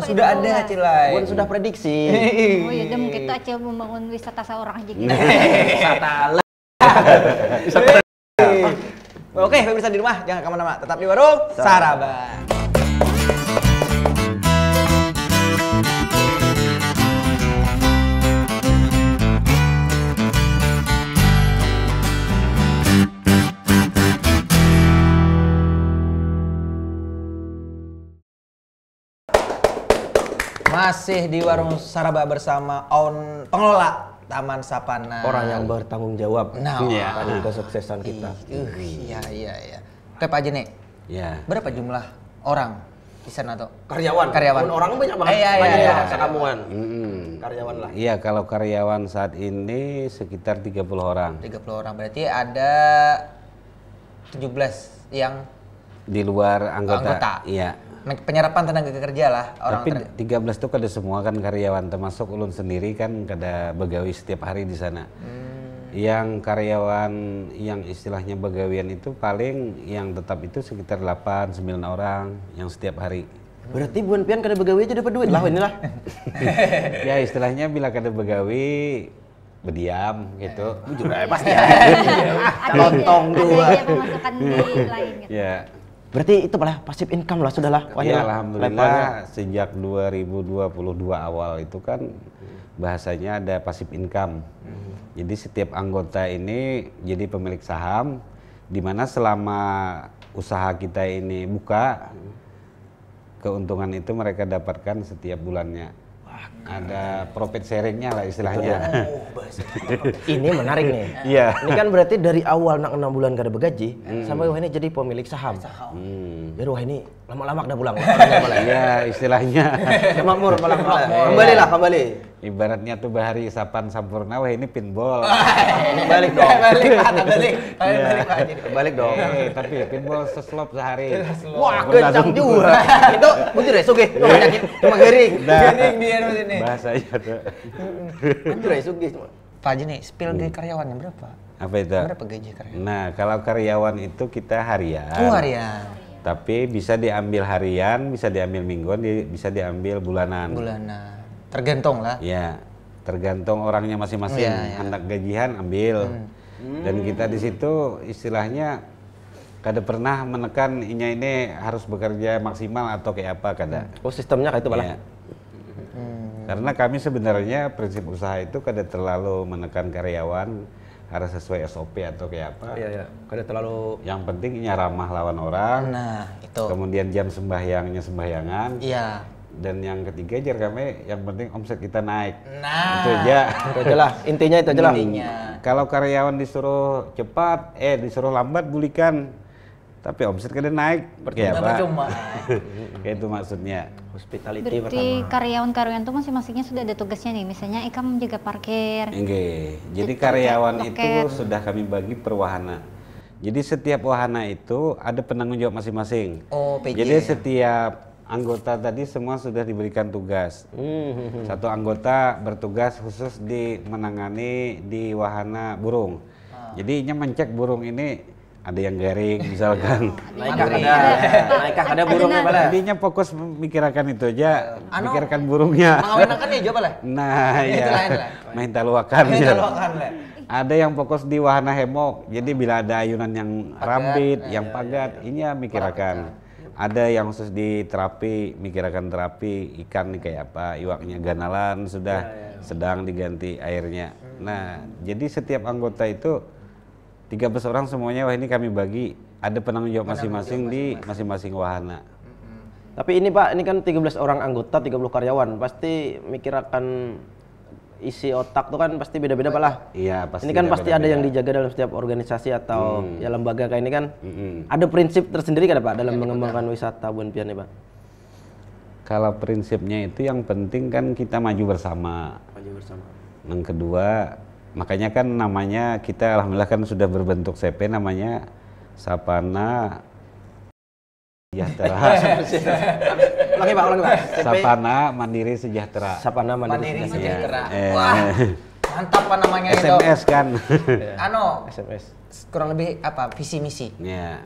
Sudah ada Cilai. Pun sudah prediksi. Oh iya, udah mungkin itu aja membangun wisata seorang aja gitu. Wisata lah. Oke, pemirsa di rumah jangan kemana-mana, tetap di warung Saraba. Masih di warung Saraba bersama pengelola Taman Sapana. Orang yang bertanggung jawab Nah, akan kesuksesan kita. Iya. Oke Pak Jene, Iya. berapa jumlah orang di sana tuh? Karyawan. Orang banyak banget. Iya. Sekamuan. Karyawan lah. Iya, kalau karyawan saat ini sekitar 30 orang. 30 orang, berarti ada 17 yang Di luar anggota. Iya. penyerapan tenaga kerja lah. Tapi 13 itu kada semua kan karyawan, termasuk ulun sendiri kan kada begawi setiap hari di sana. Yang karyawan yang istilahnya begawian itu paling yang tetap itu sekitar 8-9 orang yang setiap hari. Berarti buan pian kada begawi aja dapat duit lah inilah. Ya istilahnya bila kada begawi berdiam gitu. Pasti ya. Lontong dua. Ada aja pemasukan di lain gitu. Ya. Berarti itu malah passive income lah sudahlah. Ya alhamdulillah sejak 2022 awal itu kan bahasanya ada passive income. Jadi setiap anggota ini jadi pemilik saham, di mana selama usaha kita ini buka, keuntungan itu mereka dapatkan setiap bulannya. Ada profit sharingnya lah istilahnya. Ini menarik nih. Iya. Ini kan berarti dari awal nak 6 bulan kada begaji sampai wah ini jadi pemilik saham. Biar wah ini lama-lama kada pulang. Iya istilahnya. Makmur malah. Kembali. Ibaratnya tuh bahari sapan sampurna, wah ini pinball. Balik dong. Balik dong. Tapi pinball seslop sehari. Wah, kencang juga. Itu mungkin reso ge. Cuma gering. Gering dia di sini. Bahasanya tuh. Mungkin reso ge cuma. Pak Haji nih, spill gaji karyawannya berapa? Apa itu? Berapa gaji karyawan? Nah, kalau karyawan itu kita harian. Oh, harian. Tapi bisa diambil harian, bisa diambil mingguan, bisa diambil bulanan. Bulanan. Tergantung lah. Ya, tergantung orangnya masing-masing. Hendak gajian ambil. Dan kita di situ istilahnya kada pernah menekan ini harus bekerja maksimal atau kayak apa kada. Oh, sistemnya kayak itu malah. Ya. Karena kami sebenarnya prinsip usaha itu kada terlalu menekan karyawan harus sesuai SOP atau kayak apa. Iya. Kada terlalu. Yang penting ramah lawan orang. Nah, itu. Kemudian jam sembahyangnya sembayangan. Iya. Dan yang ketiga jar kami yang penting omset kita naik. Nah, Itu aja. Itu aja lah. Intinya itu aja lah. Kalau karyawan disuruh cepat, disuruh lambat bulikan. Tapi omset kada naik. Kayak apa? Percuma. Kayak itu maksudnya. Hospitality Berarti pertama. karyawan-karyawan itu masing-masingnya sudah ada tugasnya nih. Misalnya Ika menjaga parkir. Enggak. Jadi Loket, karyawan loket. itu sudah kami bagi per wahana. Jadi setiap wahana itu ada penanggung jawab masing-masing. Oh, PJ. Jadi setiap anggota tadi semua sudah diberikan tugas. Satu anggota bertugas khusus di menangani di wahana burung. Jadi nya mencek burung ini ada yang garing misalkan. Naikah ada burungnya malah. Jadinya fokus memikirkan itu aja, Anu, pikirkan burungnya. Mengawinakan ya coba lah. Nah, Itu lain ya. lah. Main taluakan Ini ya. taluakan lah. Ada yang fokus di wahana hemok. Jadi bila ada ayunan yang rambit, yang pagat, ini ya mikirkan. Ada yang khusus di terapi, mikirkan terapi ikan nih kayak apa, iwaknya ganalan sudah sedang diganti airnya. Nah, jadi setiap anggota itu 13 orang semuanya wah ini kami bagi, ada penanggung jawab masing-masing di masing-masing wahana. Tapi ini Pak, ini kan 13 orang anggota, 30 karyawan. Pasti mikir akan isi otak tuh kan pasti beda-beda Pak lah. Iya, pasti. Ini kan pasti ada beda-beda. yang dijaga dalam setiap organisasi atau ya lembaga kayak ini kan. Mm-mm. Ada prinsip tersendiri kan Pak dalam mengembangkan wisata Buan Pian nih Pak? Kalau prinsipnya itu yang penting kan kita maju bersama. Maju bersama. Yang kedua, makanya kan namanya kita alhamdulillah kan sudah berbentuk CP namanya Sapana Sejahtera. Ulangi Pak, ulangi Pak. Sapana Mandiri Sejahtera. Sapana Mandiri Sejahtera. Eh. Wah, mantap Pak namanya itu. SMS kan. Ano, SMS. kurang lebih apa visi misi Ya,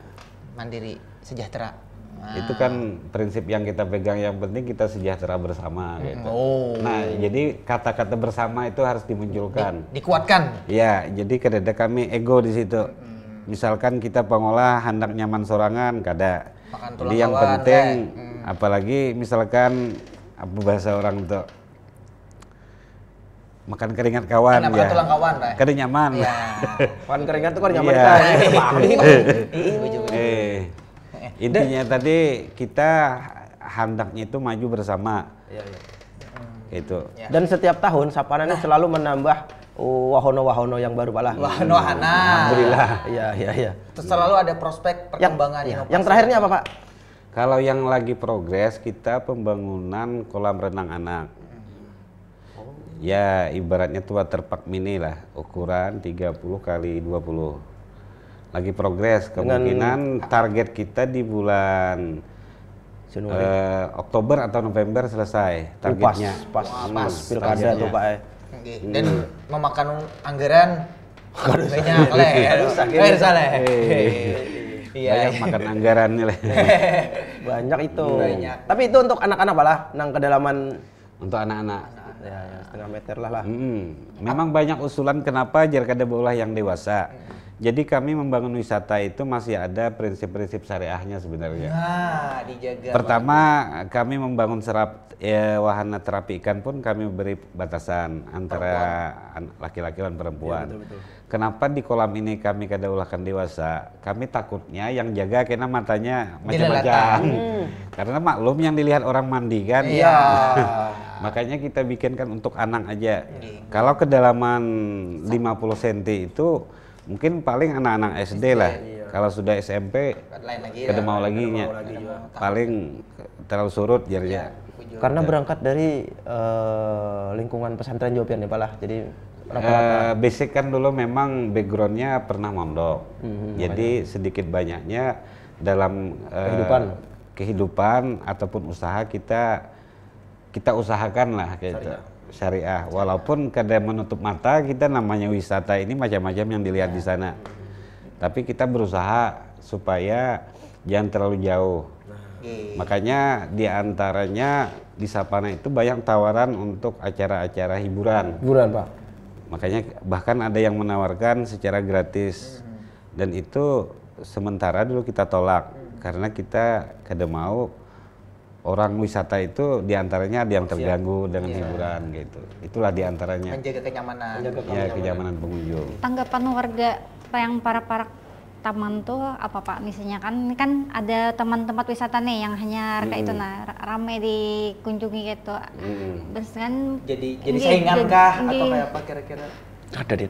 Mandiri Sejahtera. Nah. itu kan prinsip yang kita pegang, yang penting kita sejahtera bersama gitu. Oh. Nah, jadi kata-kata bersama itu harus dimunculkan. Dikuatkan. Ya, jadi kada kami ego di situ. Misalkan kita pengolah hendak nyaman sorangan, kada. Makan tulang Jadi yang kawan, penting, apalagi misalkan apa bahasa orang tuh makan keringat kawan Makan ya. tulang kawan, Pak. Kada nyaman. Iya. Pan keringat tuh kan nyaman Iya. kan. Intinya tadi kita hendaknya itu maju bersama. Iya. Itu. Dan setiap tahun Sapana ini selalu menambah wahono-wahono yang baru Pak lah. Wahana. Alhamdulillah. Iya. Terus selalu ada prospek perkembangan inovasi. Yang terakhir ini apa Pak? Kalau yang lagi progres kita pembangunan kolam renang anak. Ya ibaratnya tuh waterpark mini lah, ukuran 30 kali 20. Lagi progres, kemungkinan target kita di bulan Oktober atau November selesai targetnya. Pas pilkada tuh Pak. Oke. Dan memakan anggaran banyak leh. Salah. Iya. Banyak makan anggaran nih lah. Banyak itu. Banyak. Tapi itu untuk anak-anak Pak lah, nang kedalaman Untuk anak-anak. ya setengah meter lah. Memang banyak usulan kenapa jar kada bola yang dewasa. Jadi kami membangun wisata itu masih ada prinsip-prinsip syariahnya sebenarnya. Nah, dijaga. Pertama, kami membangun wahana terapi ikan pun kami beri batasan antara laki-laki dan perempuan. Kenapa di kolam ini kami kada ulahkan dewasa? Kami takutnya yang jaga kena matanya macam-macam. Karena maklum yang dilihat orang mandi kan. Iya. Makanya kita bikinkan untuk anak aja. Kalau kedalaman 50 cm itu mungkin paling anak-anak SD lah. Kalau sudah SMP Lain lagi. kada mau lagi nya. Paling terlalu surut jarnya. Karena berangkat dari lingkungan pesantren Jopian nih Pak lah. Jadi basic kan dulu memang backgroundnya pernah mondok. Jadi sedikit banyaknya dalam kehidupan ataupun usaha kita usahakan lah gitu. Syariah. Walaupun kada menutup mata, kita namanya wisata ini macam-macam yang dilihat di sana. Tapi kita berusaha supaya jangan terlalu jauh. Makanya di antaranya di Sapana itu banyak tawaran untuk acara-acara hiburan. Hiburan, Pak. Makanya bahkan ada yang menawarkan secara gratis. Dan itu sementara dulu kita tolak karena kita kada mau orang wisata itu diantaranya ada yang terganggu dengan hiburan gitu. Itulah diantaranya. Menjaga kenyamanan. Ya, kenyamanan pengunjung. Tanggapan warga yang para taman tuh apa Pak? Misalnya kan ada tempat wisata nih yang hanya kayak itu ramai dikunjungi gitu. Terus kan Jadi saingan kah atau kayak apa kira-kira? Ada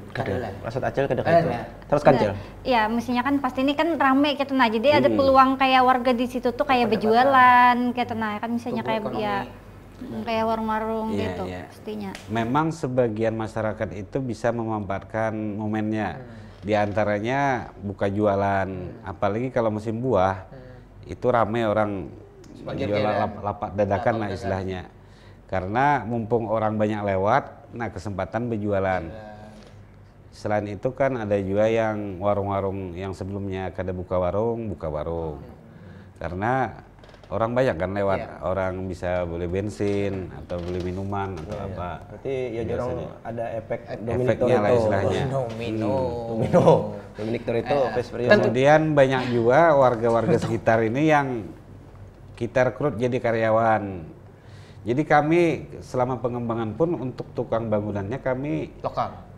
maksud Acel kada Ada gitu. ya? Terus kan Cel. Iya, mestinya kan pasti ini kan rame gitu nah. Jadi ada peluang kayak warga di situ tuh kayak berjualan gitu nah. Kan misalnya kayak ya kayak warung-warung Iya, gitu iya. pastinya. Memang sebagian masyarakat itu bisa memanfaatkan momennya. Di antaranya buka jualan, apalagi kalau musim buah itu ramai orang jualan lapak dadakan lah istilahnya. Karena mumpung orang banyak lewat, nah kesempatan berjualan. Selain itu kan ada juga yang warung-warung yang sebelumnya kada buka warung. Karena orang banyak kan lewat, orang bisa beli bensin atau beli minuman atau apa. Berarti ya jorong ada efek Efeknya lah istilahnya. Dominic Toretto, Vesperia. Kemudian banyak juga warga-warga sekitar ini yang kita rekrut jadi karyawan. Jadi kami selama pengembangan pun untuk tukang bangunannya kami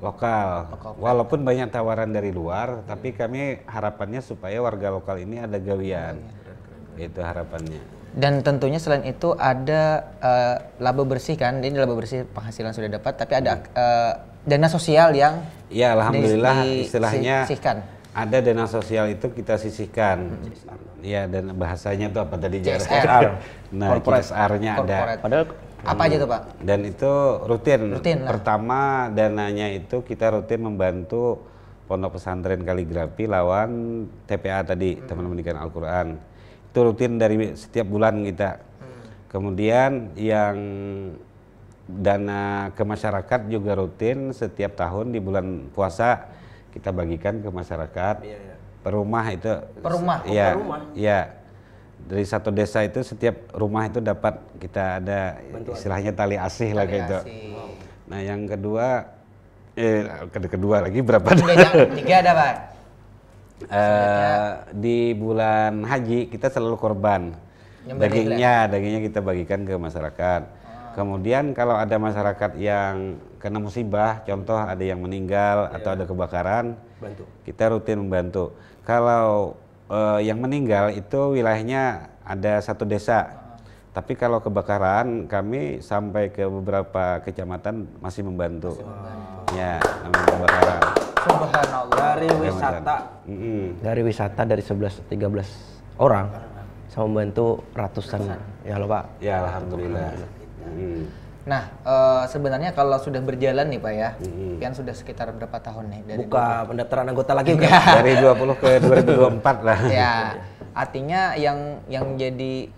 lokal. Walaupun banyak tawaran dari luar, tapi kami harapannya supaya warga lokal ini ada gawian. Itu harapannya. Dan tentunya selain itu ada laba bersih kan, ini laba bersih penghasilan sudah dapat, tapi ada dana sosial yang Ya alhamdulillah istilahnya disisihkan. ada dana sosial itu kita sisihkan. Ya dan bahasanya itu apa tadi CSR. Nah CSR-nya ada. Padahal Apa aja tuh Pak? Dan itu rutin lah. Pertama dananya itu kita rutin membantu Pondok Pesantren Kaligrafi lawan TPA tadi, Taman Pendidikan Al-Quran. Itu rutin dari setiap bulan kita. Kemudian yang dana ke masyarakat juga rutin setiap tahun di bulan puasa kita bagikan ke masyarakat. Per rumah itu. Per rumah? Ya. Dari satu desa itu setiap rumah itu dapat kita ada istilahnya tali asih lah kayak itu. Nah yang kedua, kedua lagi berapa? Tiga ada Pak. Di bulan haji kita selalu korban. Dagingnya kita bagikan ke masyarakat. Kemudian kalau ada masyarakat yang kena musibah, contoh ada yang meninggal atau ada kebakaran, kita rutin membantu. Kalau yang meninggal itu wilayahnya ada satu desa, tapi kalau kebakaran kami sampai ke beberapa kecamatan masih membantu. Ya, namanya kebakaran. Subhanallah. dari wisata dari 11-13 orang sama membantu ratusan ya loh Pak. Ya alhamdulillah. Nah, sebenarnya kalau sudah berjalan nih Pak ya, kan sudah sekitar berapa tahun nih dari Buka pendaftaran anggota lagi enggak? Dari 20 ke 2024 lah. Ya, artinya yang jadi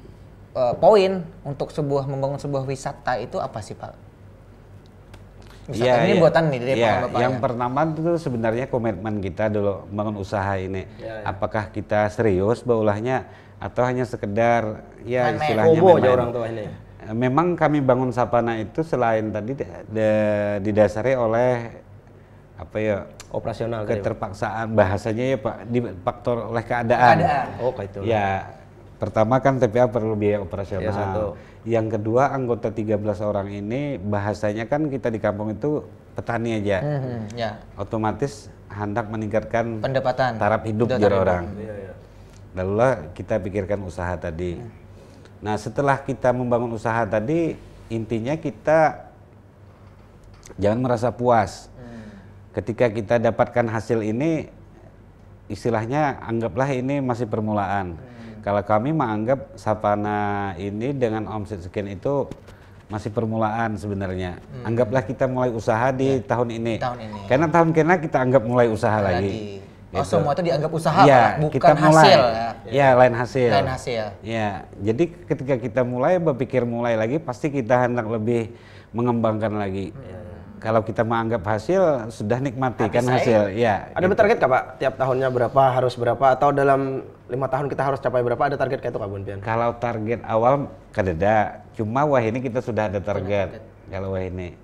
poin untuk membangun sebuah wisata itu apa sih Pak? Wisata ini buatan nih dari Bapak. Yang pertama itu sebenarnya komitmen kita dulu bangun usaha ini. Apakah kita serius beulahnya atau hanya sekedar ya istilahnya orang tua ini. Memang kami bangun Sapana itu selain tadi didasari oleh apa ya operasional keterpaksaan bahasanya ya Pak, faktor oleh keadaan. Oh kayak itu. Ya pertama kan TPA perlu biaya operasional. Ya, satu. Yang kedua anggota 13 orang ini bahasanya kan kita di kampung itu petani aja. Ya. Otomatis hendak meningkatkan Pendapatan. taraf hidup dari orang. Lalu kita pikirkan usaha tadi. Nah setelah kita membangun usaha tadi, intinya kita jangan merasa puas. Ketika kita dapatkan hasil ini, istilahnya anggaplah ini masih permulaan. Kalau kami menganggap Sapana ini dengan omset sekian itu masih permulaan sebenarnya. Anggaplah kita mulai usaha di tahun ini. Karena tahun kena kita anggap mulai usaha lagi. Oh gitu. Semua itu dianggap usaha ya, bukan kita mulai. hasil Ya lain hasil. Lain hasil. Ya, jadi ketika kita mulai berpikir mulai lagi pasti kita hendak lebih mengembangkan lagi. Kalau kita menganggap hasil sudah nikmati kan hasil. Ya. Ada target nggak Pak? Tiap tahunnya berapa, harus berapa atau dalam 5 tahun kita harus capai berapa, ada target kayak itu Kak Bun Pian? Kalau target awal kadeda, cuma wah ini kita sudah ada target. Kalau wah ini,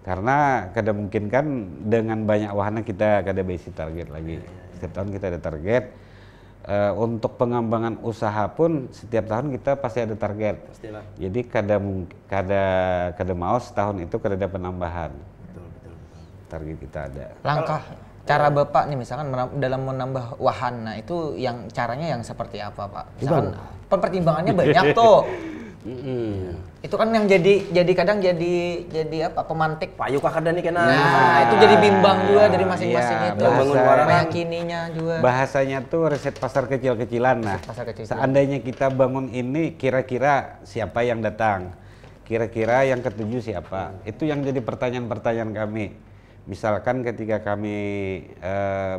karena kada mungkin kan dengan banyak wahana kita kada basic target lagi. Setiap tahun kita ada target. Untuk pengembangan usaha pun setiap tahun kita pasti ada target. Pastilah. Jadi kada mau setahun itu kada ada penambahan. Betul. Target kita ada. Langkah cara Bapak nih misalkan dalam menambah wahana itu yang caranya yang seperti apa Pak? Misalkan pertimbangannya banyak tuh. Itu kan yang jadi kadang jadi apa pemantik Payu Kak kada nih kena. Nah, itu jadi bimbang juga dari masing-masing Iya, itu. bahasa- Meyakininya juga. Bahasanya tuh riset pasar kecil-kecilan. Nah, pasar kecil-kecilan. seandainya kita bangun ini, kira-kira siapa yang datang? Kira-kira yang ketujuh siapa? Itu yang jadi pertanyaan-pertanyaan kami. Misalkan ketika kami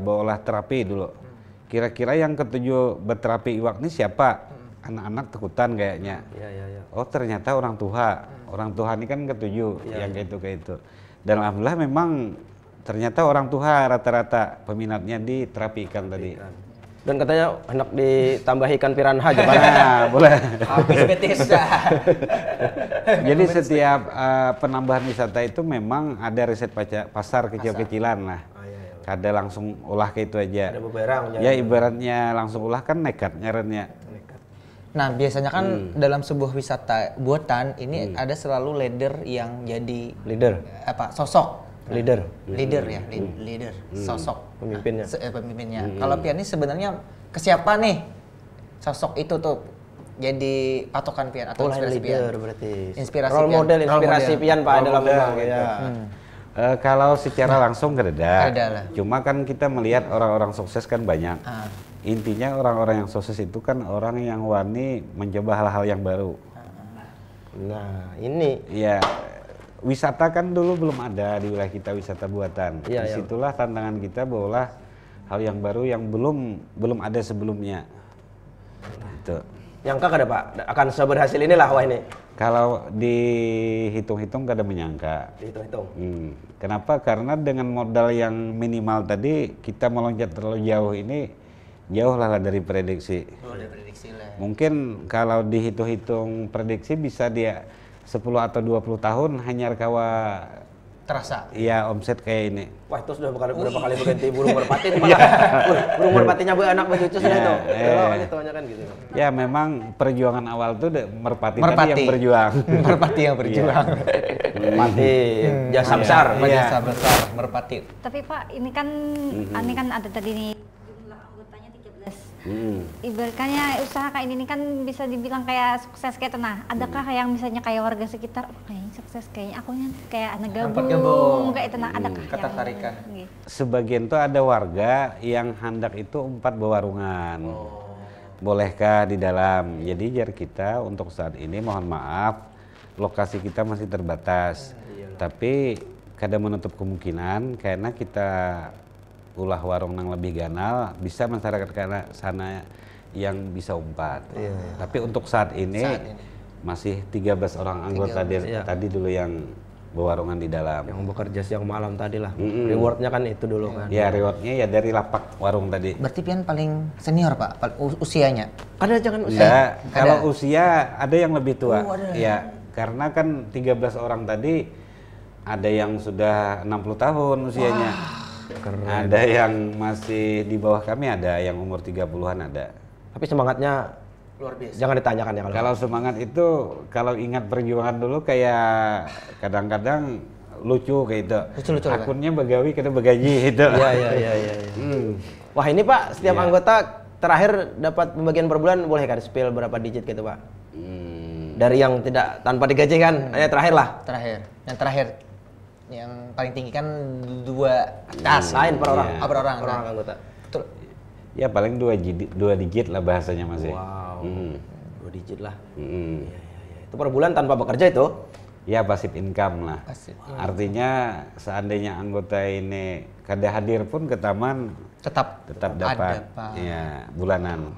berolah terapi dulu, kira-kira yang ketujuh berterapi iwak ini siapa? Anak-anak takutan kayaknya. Iya. Oh ternyata orang tua. Orang tua ini kan ketujuh yang kayak itu. Dan alhamdulillah memang ternyata orang tua rata-rata peminatnya di terapi ikan tadi. Dan katanya hendak ditambah ikan piranha aja Pak. Nah, boleh. Habis betis. Jadi setiap penambahan wisata itu memang ada riset pasar kecil-kecilan lah. Kada langsung olah kayak itu aja. Ada beberang. Ya ibaratnya langsung olah kan nekat ngarannya. Nah, biasanya kan dalam sebuah wisata buatan ini ada selalu leader yang jadi Leader. sosok. Leader. Leader ya, leader, sosok. Pemimpinnya. Pemimpinnya. Kalau Pian ini sebenarnya ke siapa nih sosok itu tuh jadi patokan Pian atau inspirasi Pian? Leader berarti. Inspirasi Role Pian. model, inspirasi Role model. Pian Pak dalam model, memang gitu. ya. Kalau secara langsung kada Kada lah. Cuma kan kita melihat orang-orang sukses kan banyak. Intinya orang-orang yang sukses itu kan orang yang wani mencoba hal-hal yang baru. Nah, ini Ya, wisata kan dulu belum ada di wilayah kita, wisata buatan. Iya, Disitulah tantangan kita bahwa hal yang baru yang belum ada sebelumnya. Gitu. nyangka kada Pak akan seberhasil inilah wah ini. Kalau dihitung-hitung kada menyangka. Dihitung-hitung. Kenapa? Karena dengan modal yang minimal tadi kita meloncat terlalu jauh ini jauh lah dari prediksi. Ada prediksi lah. Mungkin kalau dihitung-hitung prediksi bisa dia 10 atau 20 tahun hanya kawa Terasa. ya omset kayak ini. Wah itu sudah berapa kali berganti burung merpati itu Pak. Burung merpatinya anak bercucu sudah itu. Kalau itu kan gitu. Ya memang perjuangan awal tuh merpati tadi Merpati. yang berjuang. Merpati yang berjuang. Merpati jasa besar. Jasa besar merpati. Tapi Pak, ini kan ada tadi nih jumlah anggotanya 13. Ibaratnya usaha kayak ini kan bisa dibilang kayak sukses kayak tenah. Adakah yang misalnya kayak warga sekitar, oh, kayaknya sukses kayaknya akunya kayak anak gabung kayak tenah. Adakah yang Ketertarikan. gitu? Sebagian tuh ada warga yang hendak itu empat bewarungan. Bolehkah di dalam? Jadi jar kita untuk saat ini mohon maaf lokasi kita masih terbatas. Tapi kadang menutup kemungkinan karena kita ulah warung yang lebih ganal bisa masyarakat karena sana yang bisa umpat. Tapi untuk saat ini masih 13 orang anggota tadi dulu yang bewarungan di dalam. Yang bekerja siang malam tadi lah. Rewardnya kan itu dulu kan. Ya rewardnya ya dari lapak warung tadi. Berarti Pian paling senior Pak, usianya. Ada jangan usia. Enggak, kalau usia ada yang lebih tua. Oh, ada. Ya, karena kan 13 orang tadi ada yang sudah 60 tahun usianya. Ada yang masih di bawah kami, ada yang umur 30-an ada. Tapi semangatnya Luar biasa. jangan ditanyakan ya kalau. Kalau semangat itu kalau ingat perjuangan dulu kayak kadang-kadang lucu kayak itu. Lucu-lucu, kan? Akunnya begawi kada begaji itu. Iya. Wah ini Pak, setiap anggota terakhir dapat pembagian per bulan boleh kan spill berapa digit gitu Pak? Dari yang tidak tanpa digaji kan, terakhir lah. Yang terakhir. Yang paling tinggi kan 2 atas. Lain per orang. Per orang. Per orang anggota. Betul. Ya paling 2 digit lah bahasanya masih. Wow. 2 digit lah. Mm. Itu per bulan tanpa bekerja itu. Ya passive income lah. Passive. Artinya seandainya anggota ini kada hadir pun ke taman Tetap dapat ada, Pak. ya bulanan.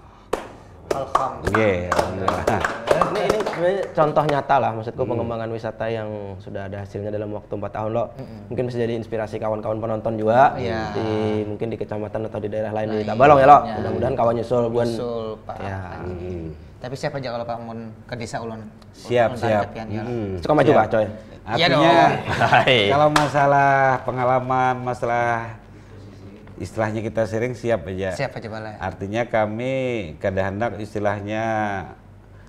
Alhamdulillah. Oke, alhamdulillah. Ini sebenarnya contoh nyata lah, maksudku pengembangan wisata yang sudah ada hasilnya dalam waktu 4 tahun loh. Mungkin bisa jadi inspirasi kawan-kawan penonton juga mungkin di kecamatan atau di daerah lain di Tabalong ya loh. Mudah-mudahan kawan nyusul buan. Nyusul Pak. Ya. Tapi siapa aja kalau Pak mau ke desa Ulun? Siap. Suka maju Pak coy. Artinya kalau masalah pengalaman, masalah istilahnya kita sering siap aja. Siap aja boleh. Artinya kami kada hendak istilahnya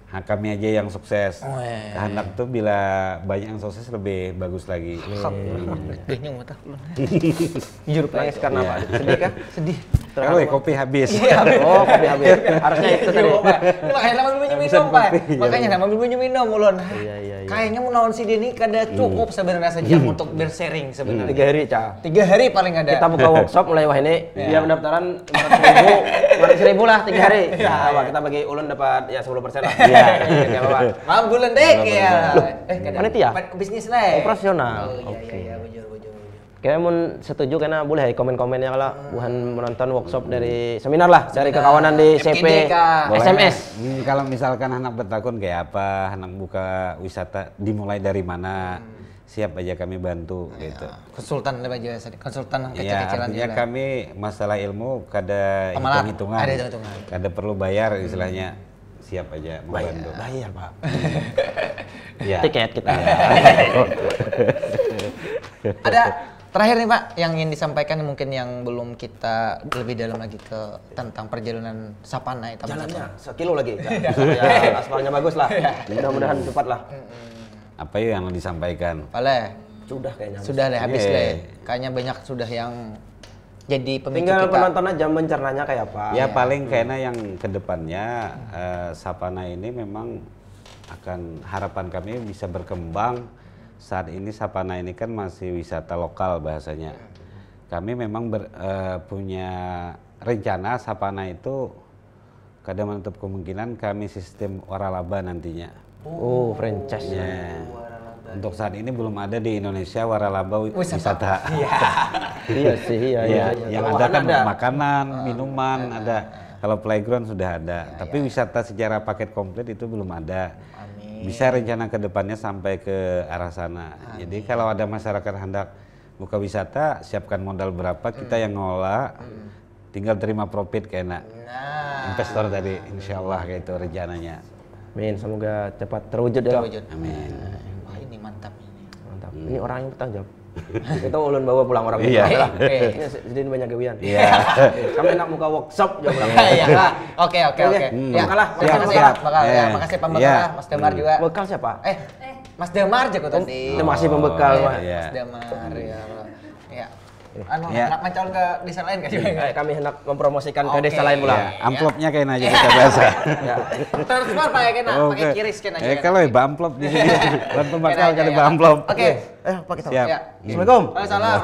kami aja yang sukses. Hendak tuh bila banyak yang sukses lebih bagus lagi. Bingung mata Ulun. Jujur nangis karena apa? Sedih kah? Sedih. Kalau kopi habis. Oh, kopi habis. Harusnya itu tadi. Makanya nama minum Pak. Makanya nama minum Ulun. Iya. Kayaknya mau naon si Denny kada cukup sebenarnya sejam untuk bersharing sebenarnya. 3 hari, Ca. 3 hari paling ada. Kita buka workshop mulai wah ini. Biar pendaftaran 500.000 lah 3 hari. Nah, kita bagi Ulun dapat ya 10% lah. Iya. Enggak apa-apa. Maaf bulan dek ya. Panitia? Bisnis lah. Operasional. Oke. Kayak mau setuju karena boleh komen-komennya kalau bukan menonton workshop dari seminar lah, dari kekawanan di CP SMS. Kalau misalkan anak bertakun kayak apa, anak buka wisata dimulai dari mana, siap aja kami bantu gitu. Konsultan lebih aja, konsultan Ya, kecil-kecilan artinya kami masalah ilmu kada hitung-hitungan, ada hitung-hitungan. kada perlu bayar istilahnya, siap aja membantu. Bayar, Pak. Ya. Tiket kita. Ada terakhir nih Pak, yang ingin disampaikan mungkin yang belum kita lebih dalam lagi ke tentang perjalanan Sapana itu. Jalannya sekilo lagi. Ya, aspalnya bagus lah. Mudah-mudahan cepat lah. Apa yang disampaikan? Boleh. Sudah kayaknya. Sudah deh, habis deh. Kayaknya banyak sudah yang jadi pemicu Tinggal kita. penonton aja mencernanya kayak apa. Ya paling kayaknya yang kedepannya Sapana ini memang akan harapan kami bisa berkembang. Saat ini Sapana ini kan masih wisata lokal bahasanya. Kami memang punya rencana Sapana itu kada menutup kemungkinan kami sistem waralaba nantinya. Oh, franchise. Ya. Untuk saat ini belum ada di Indonesia waralaba wisata. Iya sih, iya. Yang ada kan makanan, minuman, ada. Kalau playground sudah ada, tapi wisata secara paket komplit itu belum ada. Bisa rencana ke depannya sampai ke arah sana. Jadi kalau ada masyarakat hendak buka wisata, siapkan modal berapa, kita yang ngolah, tinggal terima profit kayaknya. Investor tadi, insya Allah kayak itu rencananya. Amin, semoga cepat terwujud ya. Amin. Wah ini mantap ini. Mantap. Ini orang yang bertanggung jawab. Kita ulun bawa pulang orang. Iya. Ini jadi banyak gawian. Iya. Kami enak muka workshop juga pulang. Iya. Oke. Ya kalah. Makasih ya. Makasih pembekal Mas Damar juga. Bekal siapa? Mas Damar jago tadi. Terima kasih pembekal, Pak. Mas Damar ya. Anak mencalon ke desa lain kan juga. Kami hendak mempromosikan ke desa lain pula. Amplopnya kayaknya aja kita biasa. Transfer pakai kena, pakai kiris kena. Kalau ya amplop di sini. Bantu bakal kali amplop. Oke. Pak kita. Siap. Assalamualaikum. Waalaikumsalam.